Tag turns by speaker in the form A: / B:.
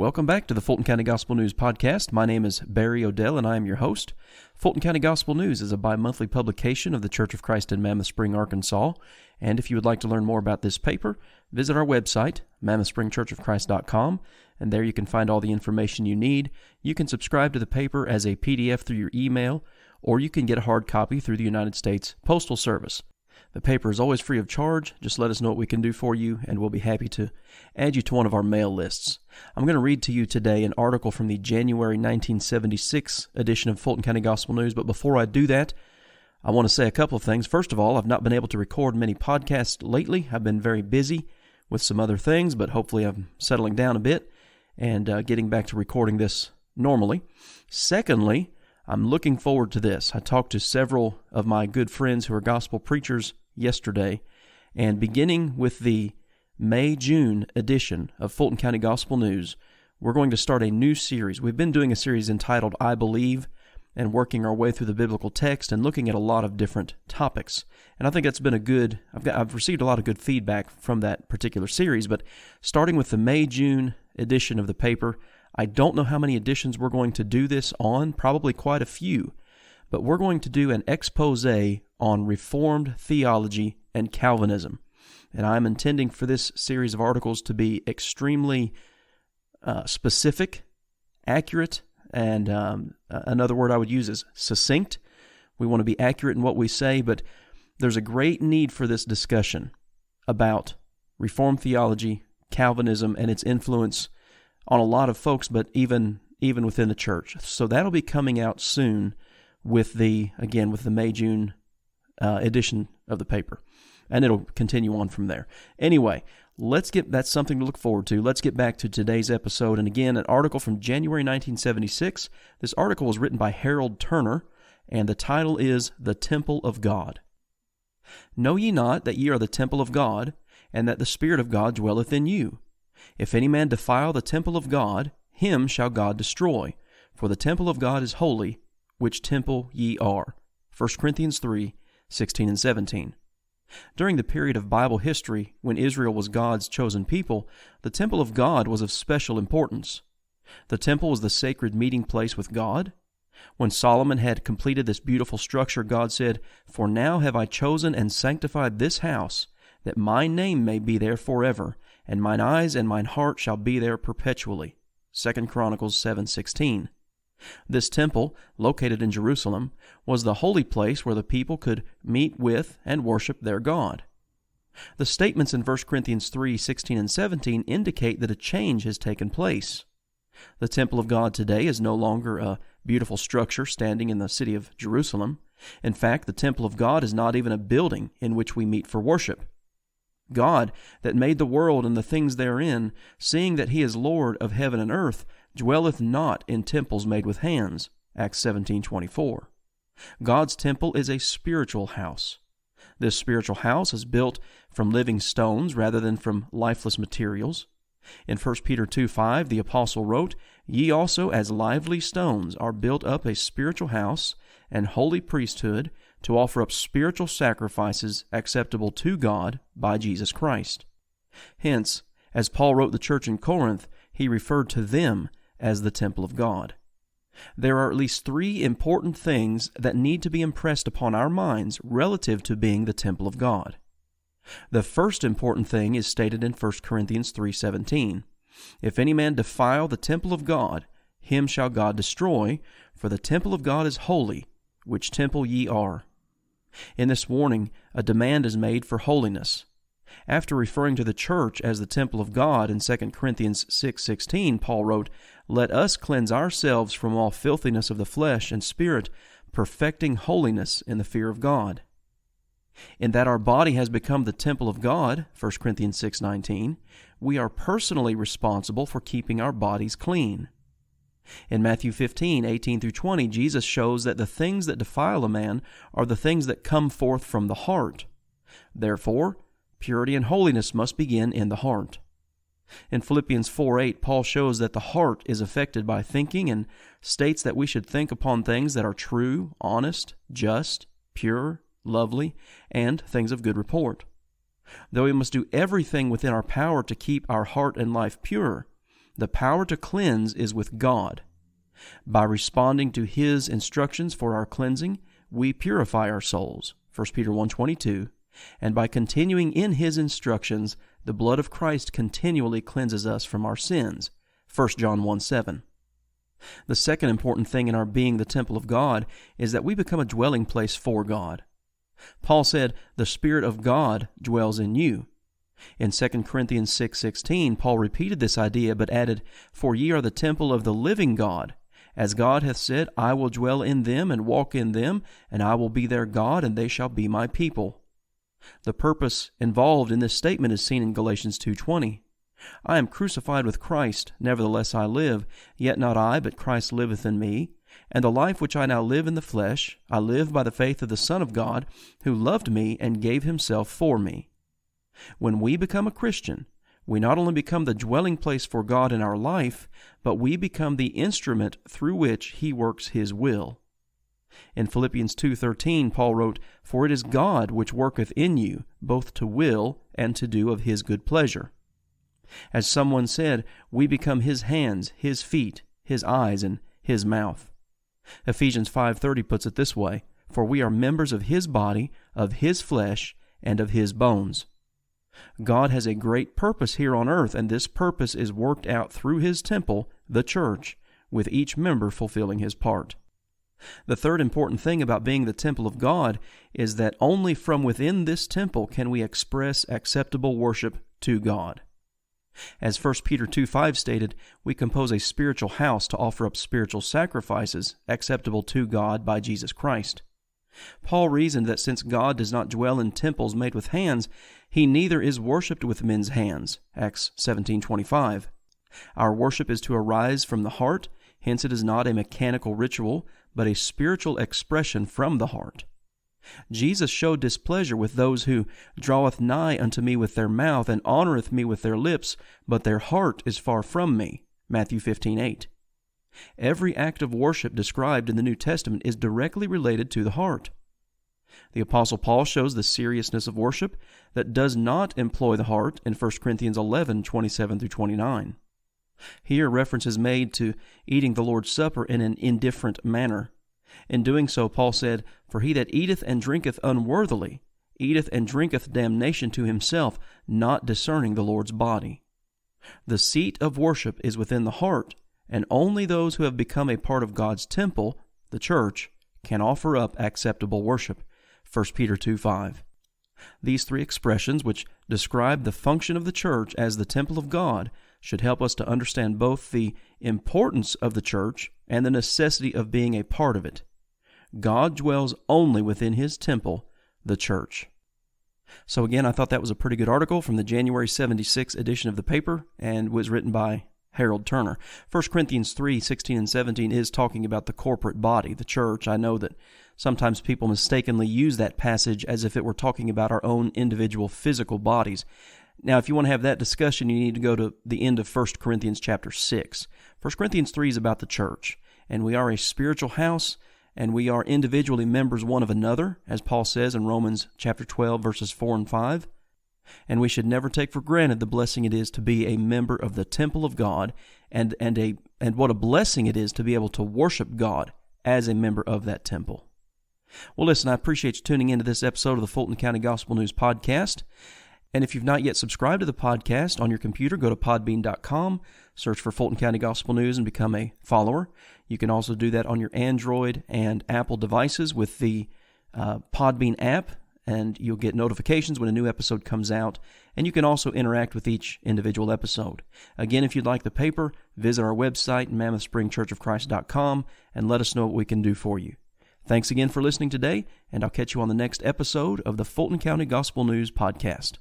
A: Welcome back to the Fulton County Gospel News Podcast. My name is Barry Odell, and I am your host. Fulton County Gospel News is a bi-monthly publication of the Church of Christ in Mammoth Spring, Arkansas. And if you would like to learn more about this paper, visit our website, mammothspringchurchofchrist.com, and there you can find all the information you need. You can subscribe to the paper as a PDF through your email, or you can get a hard copy through the United States Postal Service. The paper is always free of charge. Just let us know what we can do for you, and we'll be happy to add you to one of our mail lists. I'm going to read to you today an article from the January 1976 edition of Fulton County Gospel News, but before I do that, I want to say a couple of things. First of all, I've not been able to record many podcasts lately. I've been very busy with some other things, but hopefully I'm settling down a bit and getting back to recording this normally. Secondly, I'm looking forward to this. I talked to several of my good friends who are gospel preachers yesterday, and beginning with the May-June edition of Fulton County Gospel News, we're going to start a new series. We've been doing a series entitled I Believe, and working our way through the biblical text and looking at a lot of different topics. And I think that's been I've received a lot of good feedback from that particular series, but starting with the May-June edition of the paper, I don't know how many editions we're going to do this on, probably quite a few, but we're going to do an expose on Reformed theology and Calvinism. And I'm intending for this series of articles to be extremely specific, accurate, and another word I would use is succinct. We want to be accurate in what we say, but there's a great need for this discussion about Reformed theology, Calvinism, and its influence on a lot of folks, but even within the church. So that'll be coming out soon with the May-June edition of the paper, and it'll continue on from there. Anyway, that's something to look forward to. Let's get back to today's episode, and again, an article from January 1976. This article was written by Harold Turner, and the title is The Temple of God. Know ye not that ye are the temple of God, and that the Spirit of God dwelleth in you? If any man defile the temple of God, him shall God destroy. For the temple of God is holy, which temple ye are. 1 Corinthians 3, 16 and 17. During the period of Bible history, when Israel was God's chosen people, the temple of God was of special importance. The temple was the sacred meeting place with God. When Solomon had completed this beautiful structure, God said, For now have I chosen and sanctified this house, that my name may be there forever, and mine eyes and mine heart shall be there perpetually. 2 Chronicles 7:16. This temple, located in Jerusalem, was the holy place where the people could meet with and worship their God. The statements in 1 Corinthians 3:16 and 17 indicate that a change has taken place. The temple of God today is no longer a beautiful structure standing in the city of Jerusalem. In fact, the temple of God is not even a building in which we meet for worship. God, that made the world and the things therein, seeing that He is Lord of heaven and earth, dwelleth not in temples made with hands. Acts 17:24. God's temple is a spiritual house. This spiritual house is built from living stones rather than from lifeless materials. In 1 Peter 2:5, the apostle wrote, Ye also as lively stones are built up a spiritual house and holy priesthood, to offer up spiritual sacrifices acceptable to God by Jesus Christ. Hence, as Paul wrote the church in Corinth, he referred to them as the temple of God. There are at least three important things that need to be impressed upon our minds relative to being the temple of God. The first important thing is stated in 1 Corinthians 3:17. If any man defile the temple of God, him shall God destroy, for the temple of God is holy, which temple ye are. In this warning, a demand is made for holiness. After referring to the church as the temple of God in 2 Corinthians 6:16, Paul wrote, Let us cleanse ourselves from all filthiness of the flesh and spirit, perfecting holiness in the fear of God. In that our body has become the temple of God, 1 Corinthians 6:19, we are personally responsible for keeping our bodies clean. In Matthew 15:18-20, Jesus shows that the things that defile a man are the things that come forth from the heart. Therefore, purity and holiness must begin in the heart. In Philippians 4:8, Paul shows that the heart is affected by thinking and states that we should think upon things that are true, honest, just, pure, lovely, and things of good report. Though we must do everything within our power to keep our heart and life pure, The power to cleanse is with God. By responding to His instructions for our cleansing, we purify our souls, 1 Peter 1:22, and by continuing in His instructions, the blood of Christ continually cleanses us from our sins, 1 John 1:7. The second important thing in our being the temple of God is that we become a dwelling place for God. Paul said, "The Spirit of God dwells in you." In 2 Corinthians 6:16, Paul repeated this idea, but added, "For ye are the temple of the living God. As God hath said, I will dwell in them and walk in them, and I will be their God, and they shall be my people." The purpose involved in this statement is seen in Galatians 2:20. "I am crucified with Christ, nevertheless I live, yet not I, but Christ liveth in me. And the life which I now live in the flesh, I live by the faith of the Son of God, who loved me and gave himself for me." When we become a Christian, we not only become the dwelling place for God in our life, but we become the instrument through which He works His will. In Philippians 2:13, Paul wrote, "For it is God which worketh in you, both to will and to do of His good pleasure." As someone said, we become His hands, His feet, His eyes, and His mouth. Ephesians 5:30 puts it this way, "For we are members of His body, of His flesh, and of His bones." God has a great purpose here on earth, and this purpose is worked out through His temple, the church, with each member fulfilling his part. The third important thing about being the temple of God is that only from within this temple can we express acceptable worship to God. As 1 Peter 2:5 stated, we compose a spiritual house to offer up spiritual sacrifices acceptable to God by Jesus Christ. Paul reasoned that since God does not dwell in temples made with hands, He neither is worshipped with men's hands, Acts 17:25. Our worship is to arise from the heart, hence it is not a mechanical ritual, but a spiritual expression from the heart. Jesus showed displeasure with those who draweth nigh unto me with their mouth, and honoreth me with their lips, but their heart is far from me, Matthew 15:8. Every act of worship described in the New Testament is directly related to the heart. The Apostle Paul shows the seriousness of worship that does not employ the heart in 1 Corinthians 11:27-29. Here reference is made to eating the Lord's Supper in an indifferent manner. In doing so, Paul said, "For he that eateth and drinketh unworthily, eateth and drinketh damnation to himself, not discerning the Lord's body." The seat of worship is within the heart, and only those who have become a part of God's temple, the church, can offer up acceptable worship, 1 Peter 2:5. These three expressions, which describe the function of the church as the temple of God, should help us to understand both the importance of the church and the necessity of being a part of it. God dwells only within His temple, the church. So again, I thought that was a pretty good article from the January 76 edition of the paper, and was written by Harold Turner. 1 Corinthians 3:16 and 17 is talking about the corporate body, the church. I know that sometimes people mistakenly use that passage as if it were talking about our own individual physical bodies. Now, if you want to have that discussion, you need to go to the end of 1 Corinthians chapter 6. 1 Corinthians 3 is about the church, and we are a spiritual house, and we are individually members one of another, as Paul says in Romans chapter 12, verses 4 and 5. And we should never take for granted the blessing it is to be a member of the temple of God, and what a blessing it is to be able to worship God as a member of that temple. Well, listen, I appreciate you tuning into this episode of the Fulton County Gospel News Podcast. And if you've not yet subscribed to the podcast on your computer, go to podbean.com, search for Fulton County Gospel News, and become a follower. You can also do that on your Android and Apple devices with the Podbean app, and you'll get notifications when a new episode comes out. And you can also interact with each individual episode. Again, if you'd like the paper, visit our website, MammothSpringChurchOfChrist.com, and let us know what we can do for you. Thanks again for listening today, and I'll catch you on the next episode of the Fulton County Gospel News Podcast.